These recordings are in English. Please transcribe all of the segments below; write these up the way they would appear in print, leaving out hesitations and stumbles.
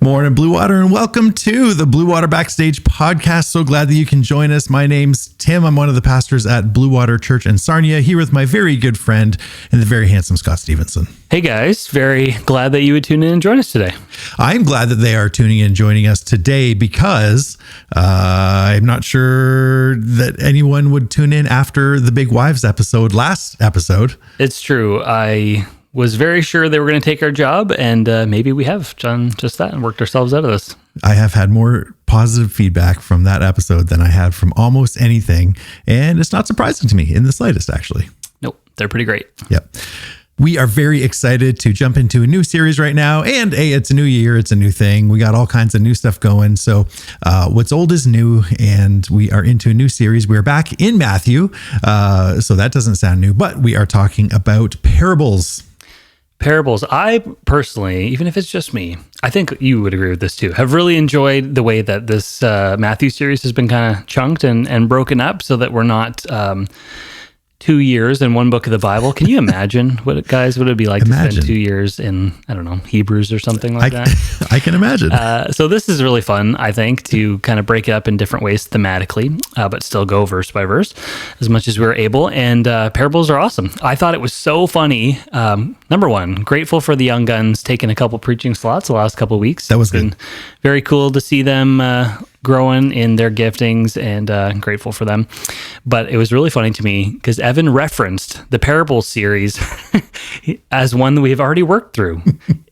Morning, Blue Water, and welcome to the Blue Water Backstage podcast. So glad that you can join us. My name's Tim. I'm one of the pastors at Blue Water Church in Sarnia, here with my very good friend and the very handsome Scott Stevenson. Hey guys, very glad that you would tune in and join us today. I'm glad that they are tuning in and joining us today because I'm not sure that anyone would tune in after the Big Wives last episode. It's true. I was very sure they were going to take our job, and maybe we have done just that and worked ourselves out of this. I have had more positive feedback from that episode than I had from almost anything, and it's not surprising to me in the slightest, actually. Nope, they're pretty great. Yep. We are very excited to jump into a new series right now, and hey, it's a new year, it's a new thing. We got all kinds of new stuff going. So what's old is new, and we are into a new series. We're back in Matthew, so that doesn't sound new, but we are talking about parables. Parables. I personally, even if it's just me, I think you would agree with this too, have really enjoyed the way that this Matthew series has been kind of chunked and broken up so that we're not 2 years in one book of the Bible. Can you imagine what it would be like to spend 2 years in, I don't know, Hebrews or something like that? I can imagine. So this is really fun, I think, to kind of break it up in different ways thematically, but still go verse by verse as much as we were able. And parables are awesome. I thought it was so funny. Number one, grateful for the young guns taking a couple preaching slots the last couple of weeks. That was been very cool to see them growing in their giftings, and grateful for them. But it was really funny to me because Evan referenced the Parables series as one that we have already worked through.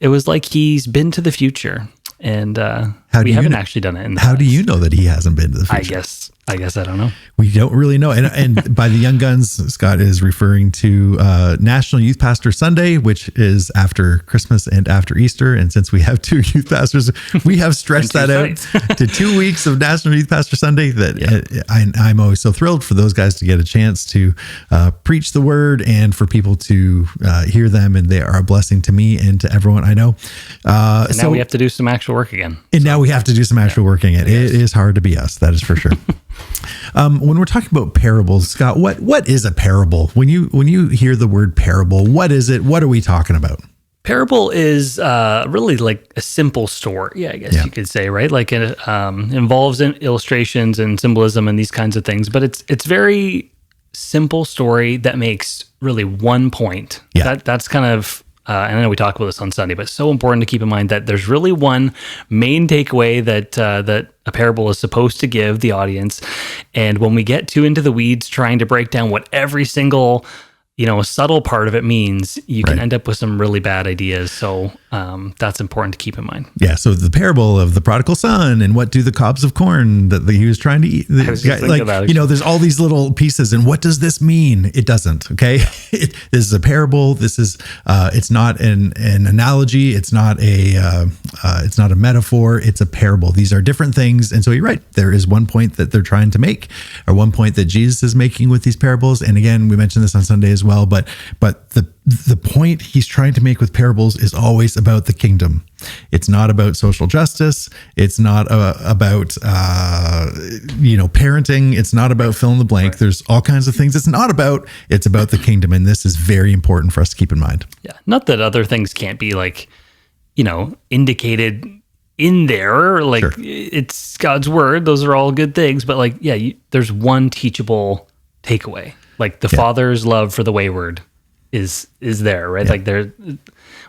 It was like he's been to the future, and we haven't actually done it in the How past. do you know that he hasn't been to the future? I guess I don't know. We don't really know. And by the young guns, Scott is referring to National Youth Pastor Sunday, which is after Christmas and after Easter. And since we have two youth pastors, we have stretched that out to 2 weeks of National Youth Pastor Sunday. I'm always so thrilled for those guys to get a chance to preach the word and for people to hear them. And they are a blessing to me and to everyone I know. And now we have to do some actual work again. And now we have to do some actual work again. It is hard to be us. That is for sure. When we're talking about parables, Scott, what is a parable? When you hear the word parable, what is it? What are we talking about? Parable is really like a simple story, I guess you could say, right? Like it involves illustrations and symbolism and these kinds of things, but it's very simple story that makes really one point. Yeah. That's kind of, and I know we talk about this on Sunday, but it's so important to keep in mind that there's really one main takeaway that a parable is supposed to give the audience. And when we get too into the weeds trying to break down what every single subtle part of it means, you can end up with some really bad ideas. So that's important to keep in mind. Yeah. So the parable of the prodigal son and what do the cobs of corn that he was trying to eat. There's all these little pieces. And what does this mean? It doesn't. Okay. This is a parable. This is, it's not an analogy. It's not a metaphor. It's a parable. These are different things. And so you're right. There is one point that they're trying to make, or one point that Jesus is making with these parables. And again, we mentioned this on Sunday as well. But the point he's trying to make with parables is always about the kingdom. It's not about social justice. It's not about parenting. It's not about fill in the blank. Right. There's all kinds of things it's about the kingdom, and this is very important for us to keep in mind. Yeah, not that other things can't be indicated in there, sure. It's God's word. Those are all good things, but there's one teachable takeaway. Like the Father's love for the wayward is there, right? Yeah.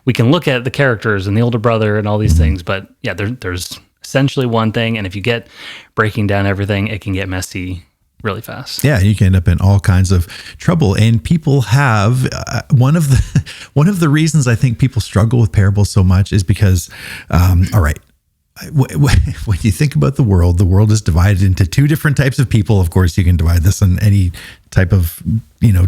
We can look at the characters and the older brother and all these things, but there's essentially one thing. And if you get breaking down everything, it can get messy really fast. Yeah, you can end up in all kinds of trouble. And people have one of the reasons I think people struggle with parables so much is because, all right. When you think about the world is divided into two different types of people. Of course, you can divide this on any type of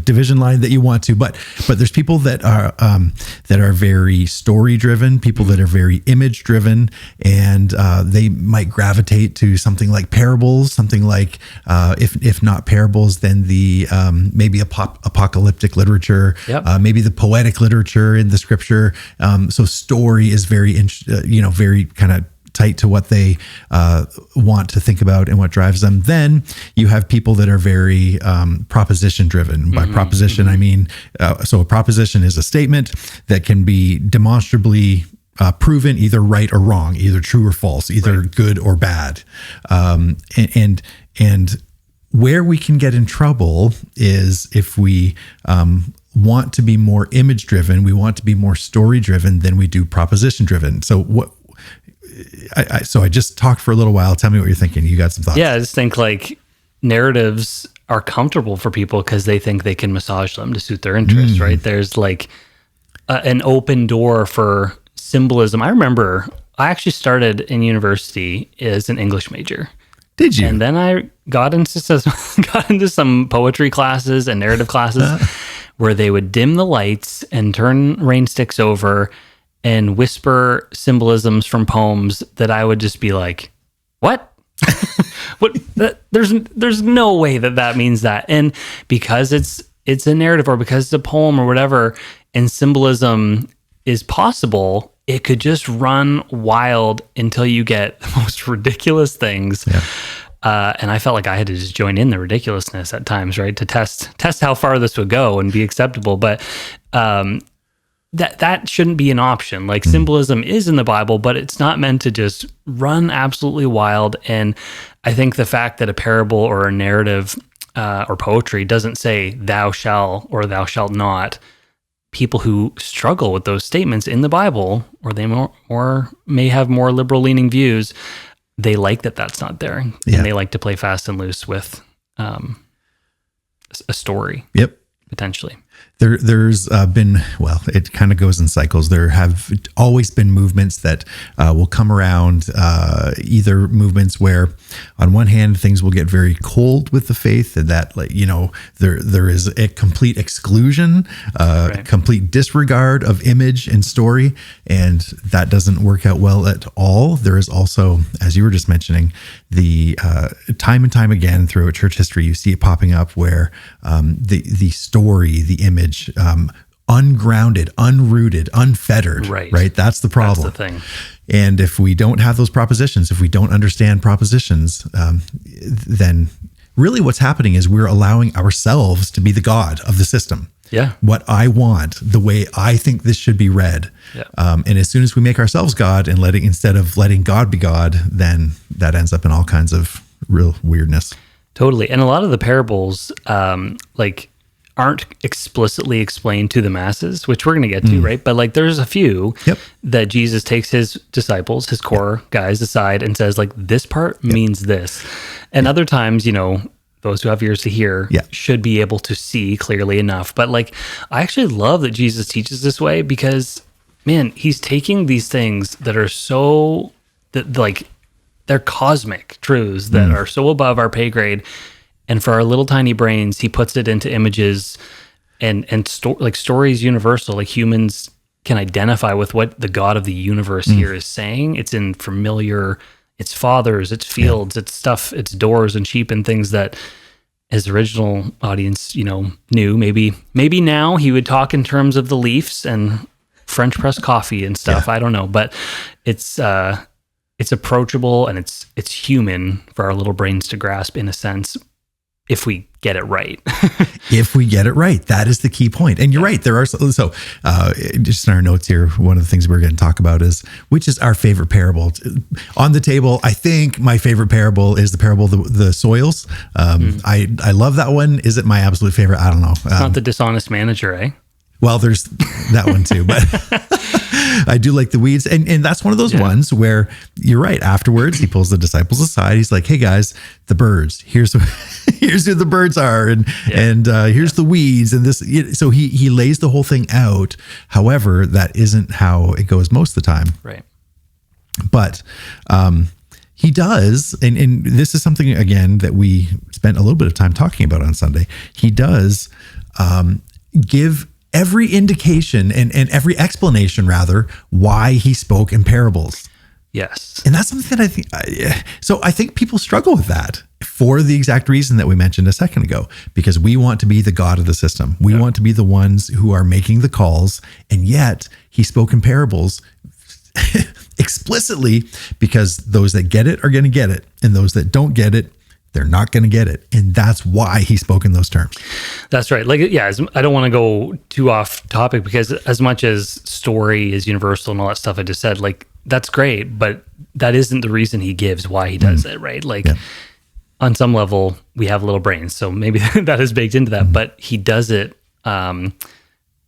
division line that you want to, but there's people that are very story driven, people that are very image driven, and they might gravitate to something like parables, something like if not parables, then the maybe apocalyptic literature, maybe the poetic literature in the scripture. So story is very very kind of tight to what they want to think about and what drives them. Then you have people that are very proposition driven. By proposition, I mean, so a proposition is a statement that can be demonstrably proven either right or wrong, either true or false, either good or bad. And where we can get in trouble is if we want to be more image driven, we want to be more story driven than we do proposition driven. So I just talked for a little while. Tell me what you're thinking. You got some thoughts? Yeah, I just think like narratives are comfortable for people because they think they can massage them to suit their interests, right? There's like an open door for symbolism. I remember I actually started in university as an English major. Did you? And then I got into some poetry classes and narrative classes where they would dim the lights and turn rain sticks over and whisper symbolisms from poems that I would just be like, what? What? There's no way that means that. And because it's a narrative or because it's a poem or whatever, and symbolism is possible, it could just run wild until you get the most ridiculous things. Yeah. And I felt like I had to just join in the ridiculousness at times, right? To test how far this would go and be acceptable. But that shouldn't be an option. Like symbolism is in the Bible, but it's not meant to just run absolutely wild. And I think the fact that a parable or a narrative or poetry doesn't say thou shall or thou shalt not, people who struggle with those statements in the Bible, or they may have more liberal leaning views, they like that's not there. And they like to play fast and loose with a story. Yep. Potentially. There's been, well, it kind of goes in cycles. There have always been movements that will come around, either movements where on one hand, things will get very cold with the faith, and that, like, there is a complete exclusion, complete disregard of image and story, and that doesn't work out well at all. There is also, as you were just mentioning, the time and time again throughout church history, you see it popping up where the story, the image, ungrounded, unrooted, unfettered, right? That's the problem. That's the thing. And if we don't have those propositions, if we don't understand propositions, then really what's happening is we're allowing ourselves to be the God of the system. Yeah. What I want, the way I think this should be read. Yeah. And as soon as we make ourselves God and instead of letting God be God, then that ends up in all kinds of real weirdness. Totally. And a lot of the parables, aren't explicitly explained to the masses, which we're going to get to, right? But like, there's a few that Jesus takes his disciples, his core guys aside and says, like, this part means this. And other times, those who have ears to hear should be able to see clearly enough. But like, I actually love that Jesus teaches this way because, man, he's taking these things that are they're cosmic truths that are so above our pay grade. And for our little tiny brains, he puts it into images and stories universal. Like, humans can identify with what the God of the universe here is saying. It's in familiar, it's fathers, it's fields, it's stuff, it's doors and sheep and things that his original audience, knew. Maybe now he would talk in terms of the Leafs and French press coffee and stuff. I don't know, but it's approachable and it's human for our little brains to grasp in a sense. If we get it right. If we get it right, that is the key point. And you're right. There are just in our notes here, one of the things we're going to talk about is which is our favorite parable on the table. I think my favorite parable is the parable of the soils. I love that one. Is it my absolute favorite? I don't know. It's not the dishonest manager, eh? Well, there's that one too, but I do like the weeds. And that's one of those ones where you're right. Afterwards, he pulls the disciples aside. He's like, hey guys, the birds, here's who the birds are. And here's the weeds and this. So he lays the whole thing out. However, that isn't how it goes most of the time. Right. But, he does, and this is something, again, that we spent a little bit of time talking about on Sunday. He does give every indication and every explanation, rather, why he spoke in parables. Yes. And that's something that I think people struggle with that for the exact reason that we mentioned a second ago, because we want to be the God of the system. We want to be the ones who are making the calls. And yet he spoke in parables explicitly because those that get it are going to get it. And those that don't get it, they're not going to get it. And that's why he spoke in those terms. That's right. Like, yeah, I don't want to go too off topic, because as much as story is universal and all that stuff I just said, like, that's great, but that isn't the reason he gives why he does it, right? Like, on some level, we have little brains, so maybe that is baked into that, but he does it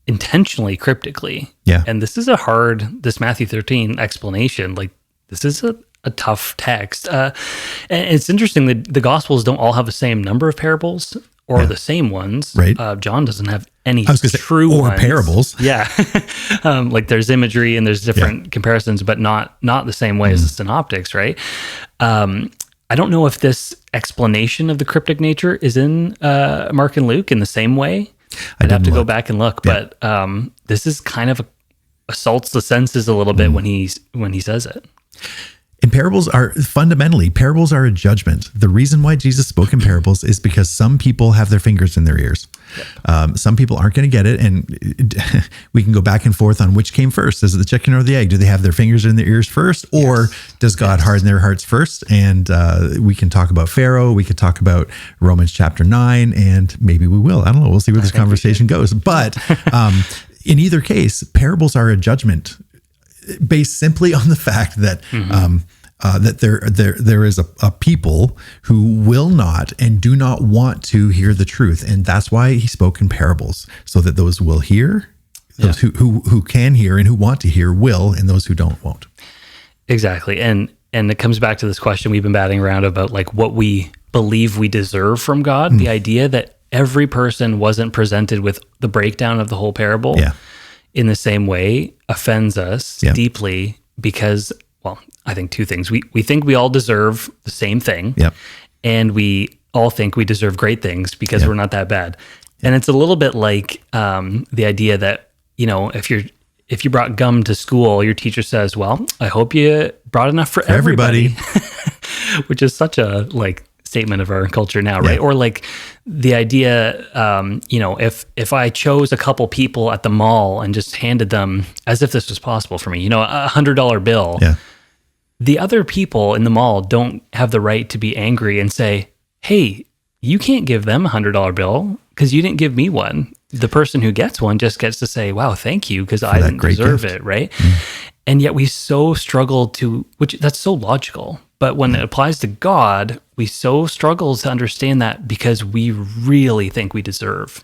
intentionally, cryptically. Yeah. And this is this Matthew 13 explanation, like, this is a tough text. And it's interesting that the Gospels don't all have the same number of parables or the same ones. Right. John doesn't have any I was gonna true say, or ones. parables. Yeah. Like, there's imagery and there's different comparisons, but not the same way as the synoptics, right? I don't know if this explanation of the cryptic nature is in Mark and Luke in the same way. I'd have to go back and look, but this is kind of assaults the senses a little bit when he says it. And parables are a judgment. The reason why Jesus spoke in parables is because some people have their fingers in their ears. Some people aren't going to get it. And we can go back and forth on which came first. Is it the chicken or the egg? Do they have their fingers in their ears first? Or does God harden their hearts first? And we can talk about Pharaoh. We could talk about Romans chapter 9, and maybe we will. I don't know. We'll see where this conversation goes. But in either case, parables are a judgment based simply on the fact that that there is a people who will not and do not want to hear the truth, and that's why he spoke in parables, so that those will hear, those who can hear and who want to hear will, and those who don't won't. Exactly, and it comes back to this question we've been batting around about, like, what we believe we deserve from God. The idea that every person wasn't presented with the breakdown of the whole parable. In the same way offends us deeply, because, well, I think two things. We think we all deserve the same thing, and we all think we deserve great things because we're not that bad. And it's a little bit like the idea that, you know, if you brought gum to school, your teacher says, well, I hope you brought enough for everybody. Which is such a, like, statement of our culture now, right? Or like the idea, you know, if I chose a couple people at the mall and just handed them, as if this was possible for me, you know, $100 bill, the other people in the mall don't have the right to be angry and say, hey, you can't give them $100 bill because you didn't give me one. The person who gets one just gets to say, wow, thank you, because I didn't deserve it, right? And yet we so struggle to, which that's so logical. But when it applies to God, we so struggle to understand that, because we really think we deserve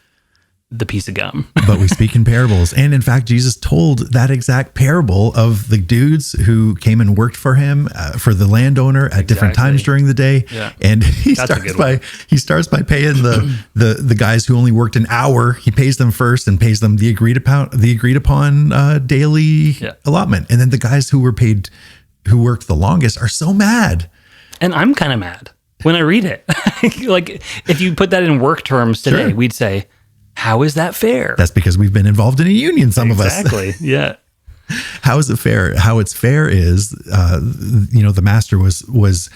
the piece of gum. But we speak in parables. And in fact, Jesus told that exact parable of the dudes who came and worked for him, for the landowner at different times during the day. And he starts by paying the guys who only worked an hour. He pays them first and pays them the agreed upon daily allotment. And then the guys who worked the longest are so mad. And I'm kind of mad when I read it. Like, if you put that in work terms today, we'd say, how is that fair? That's because we've been involved in a union, some of us. Exactly, yeah. How is it fair? How it's fair is, you know, the master was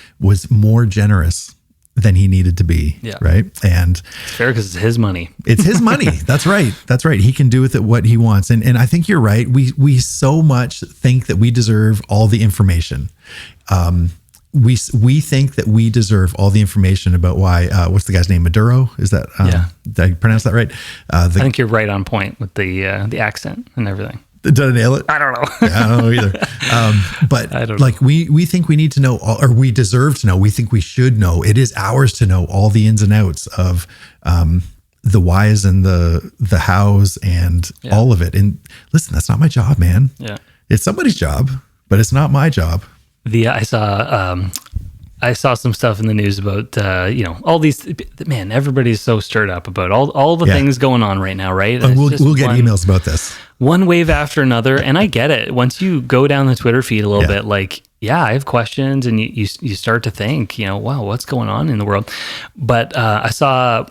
more generous than he needed to be, right? And it's fair because it's his money. It's his money. That's right. That's right. He can do with it what he wants. And I think you're right. We so much think that we deserve all the information. We think that we deserve all the information about why, what's the guy's name? Maduro? Is that, did I pronounce that right? I think you're right on point with the accent and everything. Did I nail it? I don't know. I don't know either. But I don't know. We think we need to know, or we deserve to know. We think we should know. It is ours to know all the ins and outs of the whys and the hows and all of it. And listen, that's not my job, man. Yeah, it's somebody's job, but it's not my job. I saw some stuff in the news about you know, all these, man, everybody's so stirred up about all the things going on right now, right? We'll get emails about this. One wave after another, and I get it. Once you go down the Twitter feed a little bit, like, I have questions, and you start to think, you know, wow, what's going on in the world? But I saw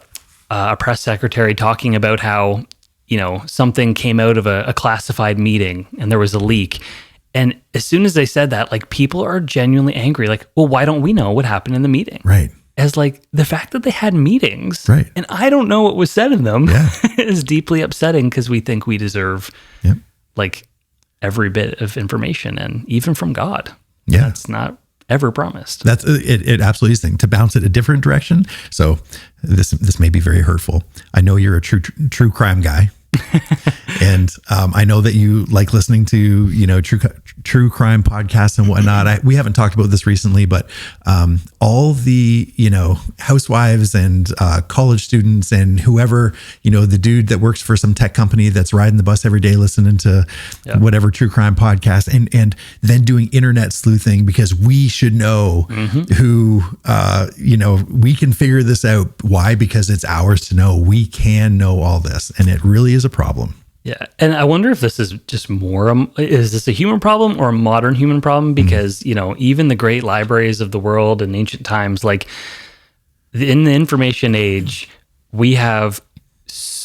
a press secretary talking about how, you know, something came out of a classified meeting and there was a leak. And as soon as they said that, like, people are genuinely angry. Like, well, why don't we know what happened in the meeting? Right. As like the fact that they had meetings, right, and I don't know what was said in them, is deeply upsetting, because we think we deserve like every bit of information, and even from God. Yeah, that's not ever promised. That's it absolutely is thing to bounce it a different direction. So this may be very hurtful. I know you're a true crime guy. And I know that you like listening to, true crime podcasts and whatnot. We haven't talked about this recently, but all the, housewives and college students and whoever, the dude that works for some tech company that's riding the bus every day listening to whatever true crime podcast and then doing internet sleuthing because we should know who, we can figure this out. Why? Because it's ours to know. We can know all this. And it really is a problem. Yeah. And I wonder if this is just is this a human problem or a modern human problem? Because, even the great libraries of the world in ancient times, like in the information age, we have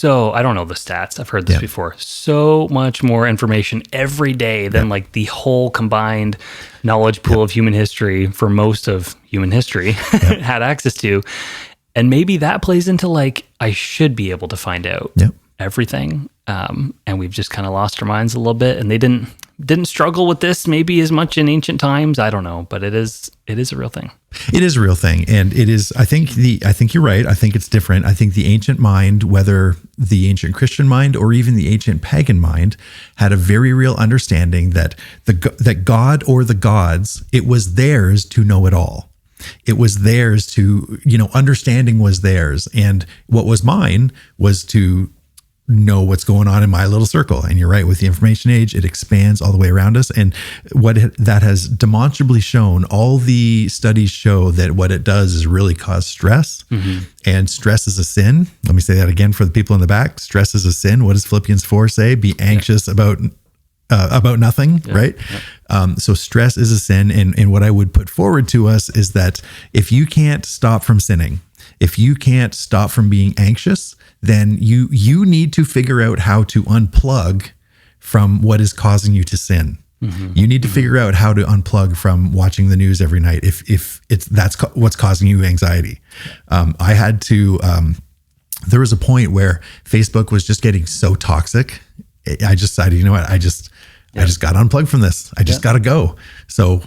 I don't know the stats. I've heard this before. So much more information every day than like the whole combined knowledge pool of human history for most of human history had access to. And maybe that plays into like, I should be able to find out everything. And we've just kind of lost our minds a little bit, and they didn't struggle with this maybe as much in ancient times. I don't know, but it is a real thing. It is a real thing. And it is, I think you're right. I think it's different. I think the ancient mind, whether the ancient Christian mind or even the ancient pagan mind, had a very real understanding that that God or the gods, it was theirs to know it all. It was theirs to, understanding was theirs. And what was mine was to know what's going on in my little circle. And you're right, with the information age, it expands all the way around us. And that has demonstrably shown, all the studies show that what it does is really cause stress. And stress is a sin. Let me say that again for the people in the back. Stress is a sin. What does Philippians 4 say? Be anxious about nothing, right? So stress is a sin. And what I would put forward to us is that if you can't stop from sinning, if you can't stop from being anxious, then you need to figure out how to unplug from what is causing you to sin. You need to figure out how to unplug from watching the news every night if that's what's causing you anxiety. I had to. There was a point where Facebook was just getting so toxic. I just decided, you know what? I just got to unplug from this. I just got to go. So,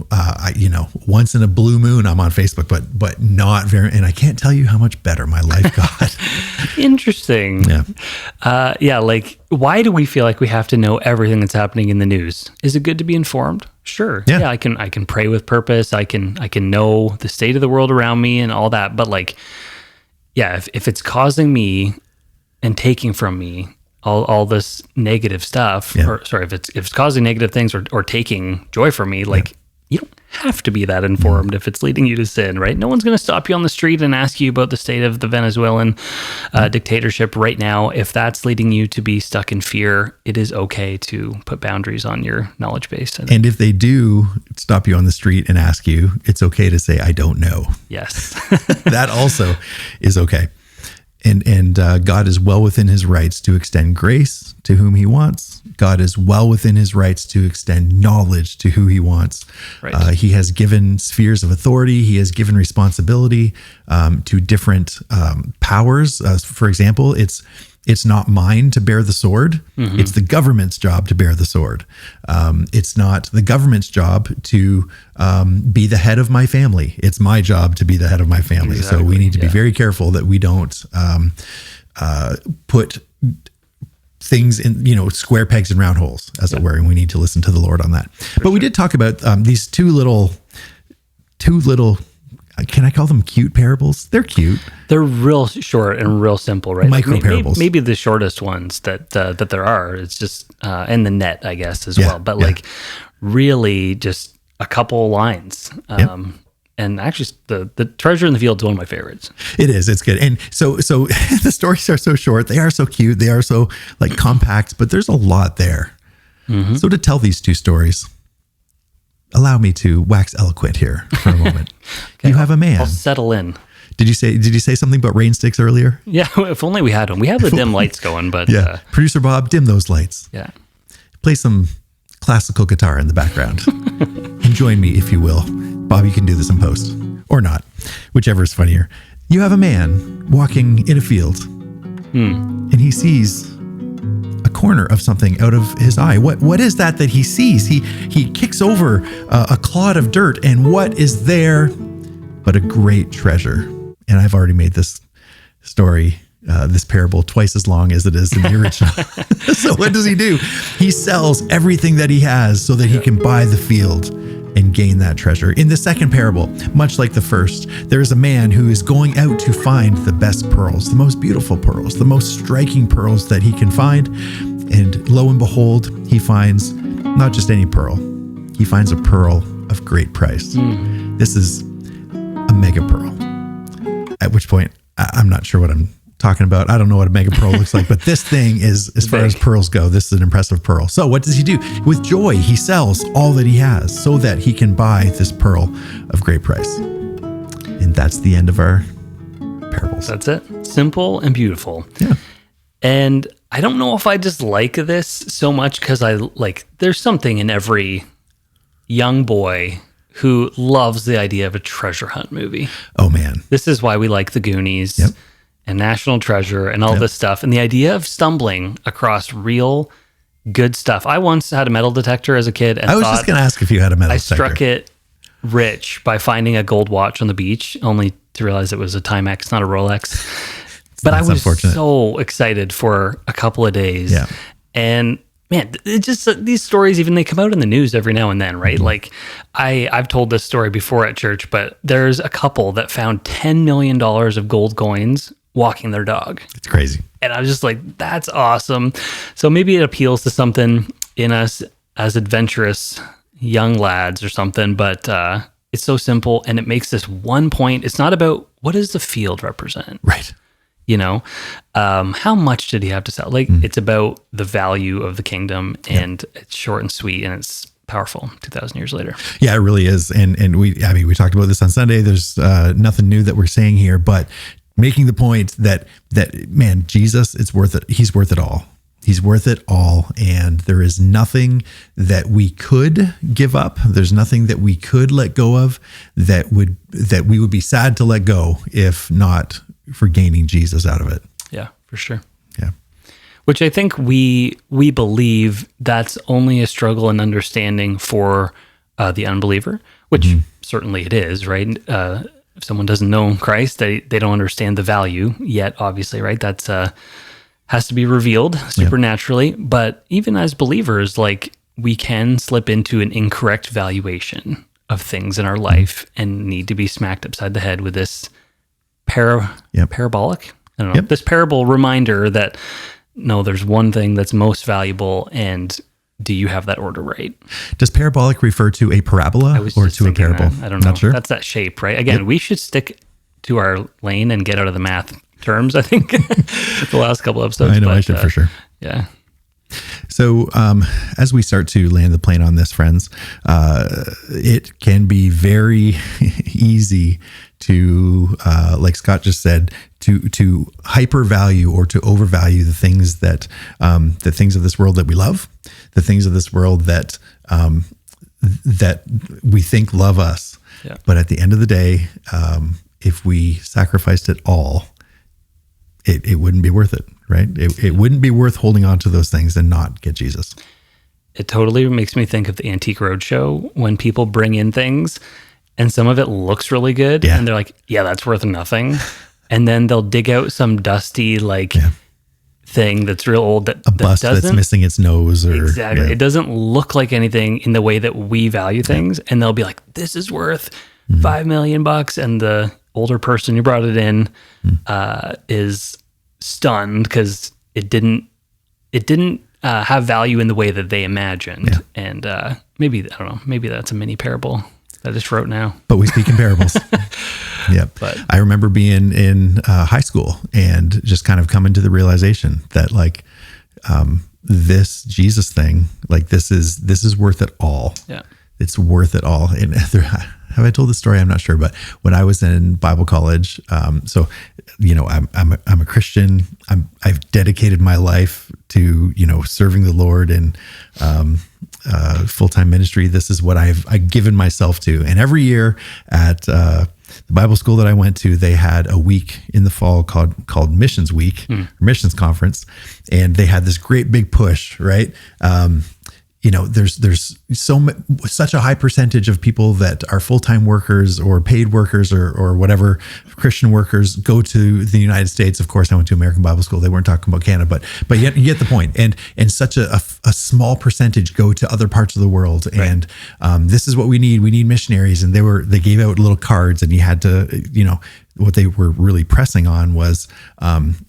once in a blue moon, I'm on Facebook, but not very, and I can't tell you how much better my life got. Interesting. Like, why do we feel like we have to know everything that's happening in the news? Is it good to be informed? Sure. Yeah, I can pray with purpose. I can know the state of the world around me and all that. But like, if it's causing me and taking from me all this negative stuff, if it's causing negative things or taking joy from me, like you don't have to be that informed if it's leading you to sin, right? No one's going to stop you on the street and ask you about the state of the Venezuelan dictatorship right now. If that's leading you to be stuck in fear, it is okay to put boundaries on your knowledge base. And if they do stop you on the street and ask you, it's okay to say, I don't know. Yes. That also is okay. And God is well within his rights to extend grace to whom he wants. God is well within his rights to extend knowledge to who he wants. Right. He has given spheres of authority. He has given responsibility to different powers. For example, it's not mine to bear the sword. It's the government's job to bear the sword. It's not the government's job to be the head of my family. It's my job to be the head of my family. Exactly. So we need to be very careful that we don't put things in, square pegs and round holes, as it were. And we need to listen to the Lord on that. But we did talk about these two little, can I call them cute parables? They're cute. They're real short and real simple, right? Micro parables. Maybe the shortest ones that there are. It's just and the net, I guess, as well. But like really just a couple lines. And actually, the Treasure in the Field is one of my favorites. It is. It's good. And so the stories are so short. They are so cute. They are so like compact. But there's a lot there. So to tell these two stories, allow me to wax eloquent here for a moment. Okay, you have a man. I'll settle in. Did you say something about rain sticks earlier? Yeah, if only we had them. We have the dim lights going, but Producer Bob, dim those lights. Yeah. Play some classical guitar in the background. And join me, if you will. Bob, you can do this in post. Or not. Whichever is funnier. You have a man walking in a field. And he sees a corner of something out of his eye. What is that he sees? He kicks over a clod of dirt, and what is there but a great treasure? And I've already made this story, this parable, twice as long as it is in the original. So what does he do? He sells everything that he has so that he can buy the field and gain that treasure. In the second parable, much like the first, there is a man who is going out to find the best pearls, the most beautiful pearls, the most striking pearls that he can find. And lo and behold, he finds not just any pearl, he finds a pearl of great price. This is a mega pearl. At which point, I'm not sure what I'm talking about. I don't know what a mega pearl looks like, but this thing is, as far as pearls go, this is an impressive pearl. So what does he do? With joy, he sells all that he has so that he can buy this pearl of great price. And that's the end of our parables. That's it. Simple and beautiful. Yeah. And I don't know if I just like this so much because there's something in every young boy who loves the idea of a treasure hunt movie. Oh, man. This is why we like The Goonies and National Treasure and all this stuff. And the idea of stumbling across real good stuff. I once had a metal detector as a kid. And I was just going to ask if you had a metal detector. I struck it rich by finding a gold watch on the beach, only to realize it was a Timex, not a Rolex. But I was so excited for a couple of days. Yeah. And man, it just these stories, even they come out in the news every now and then, right? Mm-hmm. Like I've told this story before at church, but there's a couple that found $10 million of gold coins walking their dog. It's crazy. And I was just like, that's awesome. So maybe it appeals to something in us as adventurous young lads or something, but it's so simple and it makes this one point. It's not about what does the field represent? Right. You know, how much did he have to sell? Like, it's about the value of the kingdom, and it's short and sweet, and it's powerful 2,000 years later. Yeah, it really is. And we talked about this on Sunday. There's nothing new that we're saying here, but making the point that man, Jesus, it's worth it. He's worth it all. He's worth it all. And there is nothing that we could give up. There's nothing that we could let go of that we would be sad to let go if not for gaining Jesus out of it. Yeah, for sure. Yeah. Which I think we believe that's only a struggle in understanding for the unbeliever, which certainly it is, right? If someone doesn't know Christ, they don't understand the value yet, obviously, right? That's has to be revealed supernaturally. Yeah. But even as believers, like we can slip into an incorrect valuation of things in our life and need to be smacked upside the head with this parabolic, I don't know, this parable reminder that no, there's one thing that's most valuable, and do you have that order right? Does parabolic refer to a parabola or to a parable? I don't know. Not sure. That's that shape, right? Again, we should stick to our lane and get out of the math terms, I think, the last couple episodes. I know, I should for sure. Yeah. So as we start to land the plane on this, friends, it can be very easy to, like Scott just said, to hypervalue or to overvalue the things that the things of this world that we love, the things of this world that that we think love us. Yeah. But at the end of the day, if we sacrificed it all, it wouldn't be worth it, right? It wouldn't be worth holding on to those things and not get Jesus. It totally makes me think of the Antique Roadshow when people bring in things and some of it looks really good and they're like, yeah, that's worth nothing. And then they'll dig out some dusty thing that's real old that a bust that's missing its nose or exactly. It doesn't look like anything in the way that we value things. And they'll be like, this is worth $5 million. And the older person who brought it in is stunned because it didn't have value in the way that they imagined. Yeah. And maybe, I don't know, maybe that's a mini parable that I just wrote now. But we speak in parables. Yeah. But I remember being in high school and just kind of coming to the realization that like this Jesus thing, like this is worth it all. Yeah. It's worth it all. And have I told the story? I'm not sure, but when I was in Bible college, so you know, I'm a Christian. I've dedicated my life to serving the Lord and full-time ministry. This is what I've given myself to. And every year at the Bible school that I went to, they had a week in the fall called Missions Week, or Missions Conference, and they had this great big push, right? There's such a high percentage of people that are full-time workers or paid workers or whatever, Christian workers, go to the United States. Of course, I went to American Bible School. They weren't talking about Canada, but you get the point. And such a small percentage go to other parts of the world. Right. And this is what we need. We need missionaries. And they gave out little cards, and you had to, what they were really pressing on was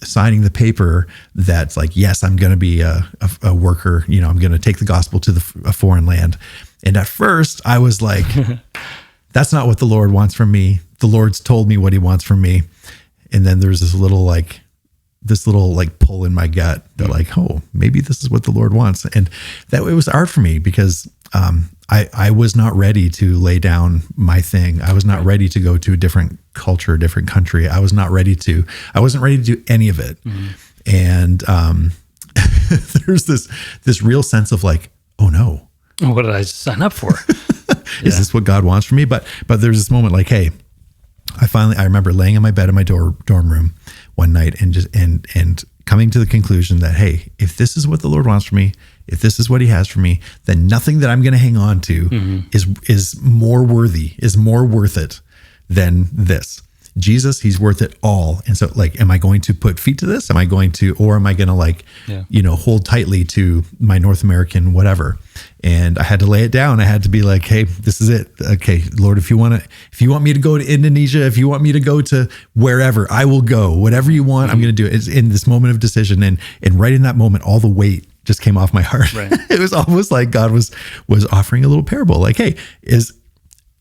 signing the paper that's like, yes, I'm going to be a worker. I'm going to take the gospel to a foreign land. And at first I was like, that's not what the Lord wants from me. The Lord's told me what he wants from me. And then there's this little pull in my gut that like, oh, maybe this is what the Lord wants. And that it was hard for me because I was not ready to lay down my thing. I was not ready to go to a different culture, a different country. I wasn't ready to do any of it. And there's this real sense of like, oh no. What did I sign up for? Is this what God wants from me? But there's this moment like, hey, I remember laying in my bed in my dorm room one night and coming to the conclusion that, hey, if this is what the Lord wants from me, if this is what he has for me, then nothing that I'm going to hang on to is more worth it than this. Jesus, he's worth it all. And so like, am I going to put feet to this? Or am I going to hold tightly to my North American whatever? And I had to lay it down. I had to be like, hey, this is it. Okay, Lord, if you want me to go to Indonesia, if you want me to go to wherever, I will go. Whatever you want, I'm going to do it. It's in this moment of decision. And right in that moment, all the weight just came off my heart. Right. It was almost like God was offering a little parable. Like, hey, is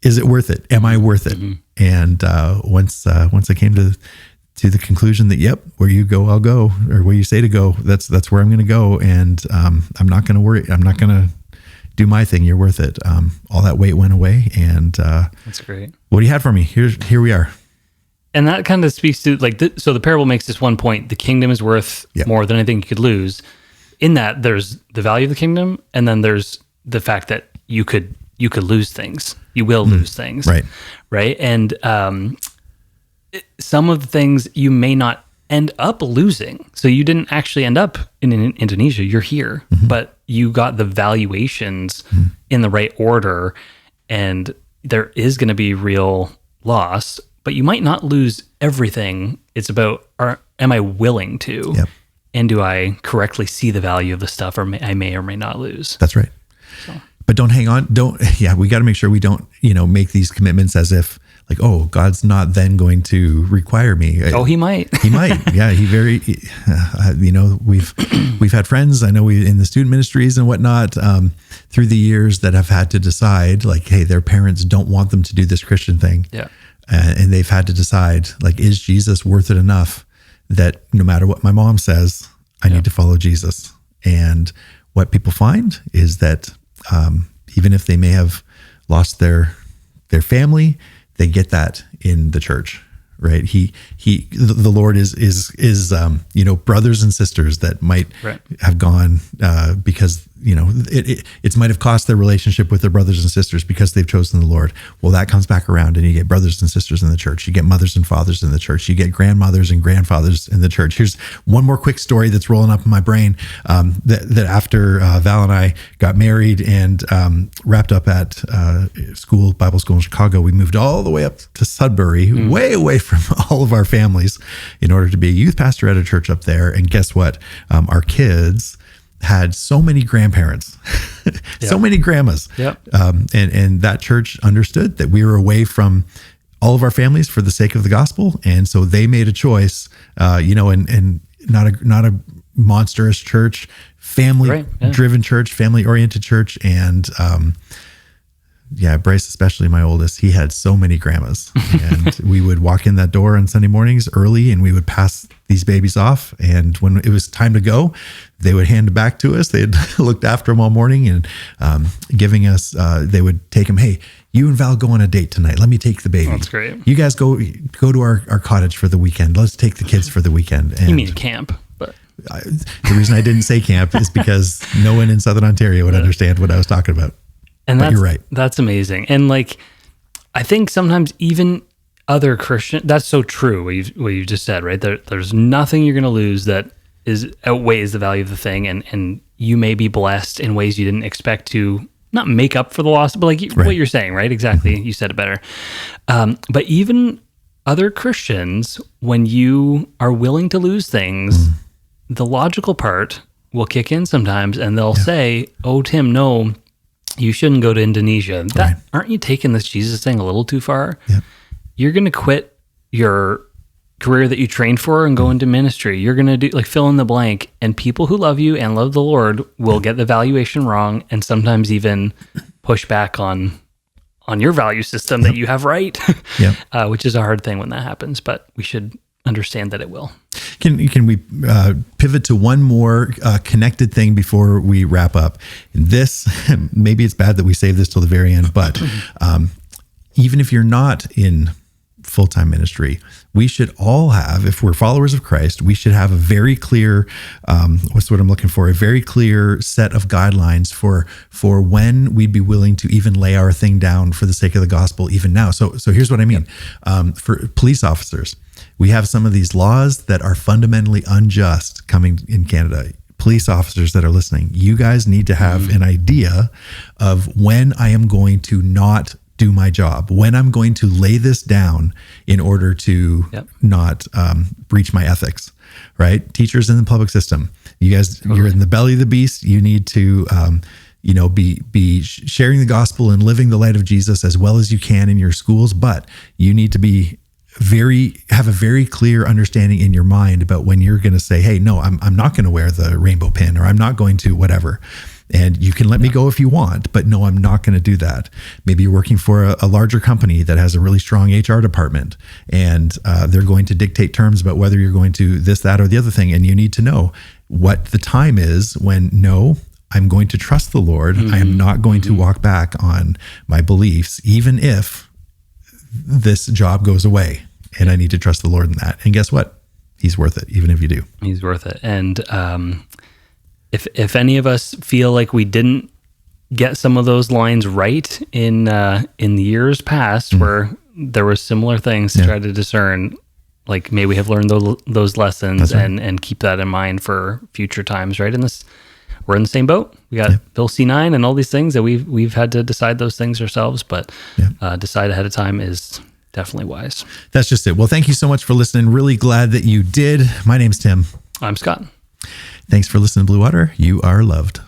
it worth it? Am I worth it? And once I came to the conclusion that, yep, where you go, I'll go, or where you say to go, that's where I'm going to go. And I'm not going to worry. I'm not going to do my thing. You're worth it. All that weight went away. And that's great. What do you have for me? Here we are. And that kind of speaks to so the parable makes this one point: the kingdom is worth more than anything you could lose. In that, there's the value of the kingdom, and then there's the fact that you could lose things. You will lose things, right? And some of the things you may not end up losing. So you didn't actually end up in Indonesia. You're here, but you got the valuations in the right order, and there is going to be real loss. But you might not lose everything. It's about, am I willing to? Yep. And do I correctly see the value of the stuff I may or may not lose? That's right. So. But don't hang on. We got to make sure we don't, make these commitments as if like, oh, God's not then going to require me. Oh, he might. He might. Yeah. We've had friends, I know in the student ministries and whatnot, through the years that have had to decide like, hey, their parents don't want them to do this Christian thing. Yeah. And they've had to decide like, is Jesus worth it enough that no matter what my mom says, I need to follow Jesus? And what people find is that even if they may have lost their family, they get that in the church, right? The Lord is brothers and sisters that might have gone because it might have cost their relationship with their brothers and sisters because they've chosen the Lord. Well, that comes back around, and you get brothers and sisters in the church. You get mothers and fathers in the church. You get grandmothers and grandfathers in the church. Here's one more quick story that's rolling up in my brain. That after Val and I got married and wrapped up at Bible school in Chicago, we moved all the way up to Sudbury, way away from all of our families, in order to be a youth pastor at a church up there. And guess what? Our kids had so many grandparents, so many grandmas. Yep. And that church understood that we were away from all of our families for the sake of the gospel. And so they made a choice, and not a monstrous church, family driven church, family oriented church. And, Bryce, especially my oldest, he had so many grandmas, and we would walk in that door on Sunday mornings early, and we would pass these babies off. And when it was time to go, they would hand it back to us. They had looked after them all morning and giving us, they would take them. Hey, you and Val go on a date tonight. Let me take the baby. That's great. You guys go to our cottage for the weekend. Let's take the kids for the weekend. And you mean camp, but the reason I didn't say camp is because no one in Southern Ontario would understand what I was talking about. And you're right. That's amazing. And I think sometimes even other Christian, that's so true. What you just said, right? There's nothing you're going to lose that outweighs the value of the thing, and you may be blessed in ways you didn't expect to, not make up for the loss, but like what you're saying, right? Exactly. You said it better. But even other Christians, when you are willing to lose things, the logical part will kick in sometimes, and they'll say, "Oh, Tim, no, you shouldn't go to Indonesia. Aren't you taking this Jesus thing a little too far? Yep. You're going to quit your career that you trained for and go into ministry. You're going to do like fill in the blank." And people who love you and love the Lord will get the valuation wrong, and sometimes even push back on your value system that you have right, which is a hard thing when that happens, but we should understand that it will. Can we pivot to one more connected thing before we wrap up? This, maybe it's bad that we save this till the very end, but even if you're not in full-time ministry, we should all have, if we're followers of Christ, we should have a very clear, what's what I'm looking for, a very clear set of guidelines for when we'd be willing to even lay our thing down for the sake of the gospel even now. So here's what I mean. For police officers, we have some of these laws that are fundamentally unjust coming in Canada. Police officers that are listening, you guys need to have an idea of when I am going to not do my job, when I'm going to lay this down in order to not breach my ethics, right? Teachers in the public system, you guys, you're in the belly of the beast. You need to, be sharing the gospel and living the light of Jesus as well as you can in your schools, but you need to have a very clear understanding in your mind about when you're going to say, "Hey, no, I'm not going to wear the rainbow pin, or I'm not going to whatever." And you can let me go if you want, but no, I'm not going to do that. Maybe you're working for a larger company that has a really strong HR department, and they're going to dictate terms about whether you're going to this, that, or the other thing. And you need to know what the time is when, no, I'm going to trust the Lord. I am not going to walk back on my beliefs, even if this job goes away, and I need to trust the Lord in that. And guess what? He's worth it, even if you do. He's worth it. And if any of us feel like we didn't get some of those lines right in the years past, where there were similar things to try to discern, like, may we have learned those lessons and keep that in mind for future times, right? We're in the same boat. We got Bill C9 and all these things that we've had to decide those things ourselves, but decide ahead of time is definitely wise. That's just it. Well, thank you so much for listening. Really glad that you did. My name's Tim. I'm Scott. Thanks for listening to Blue Water. You are loved.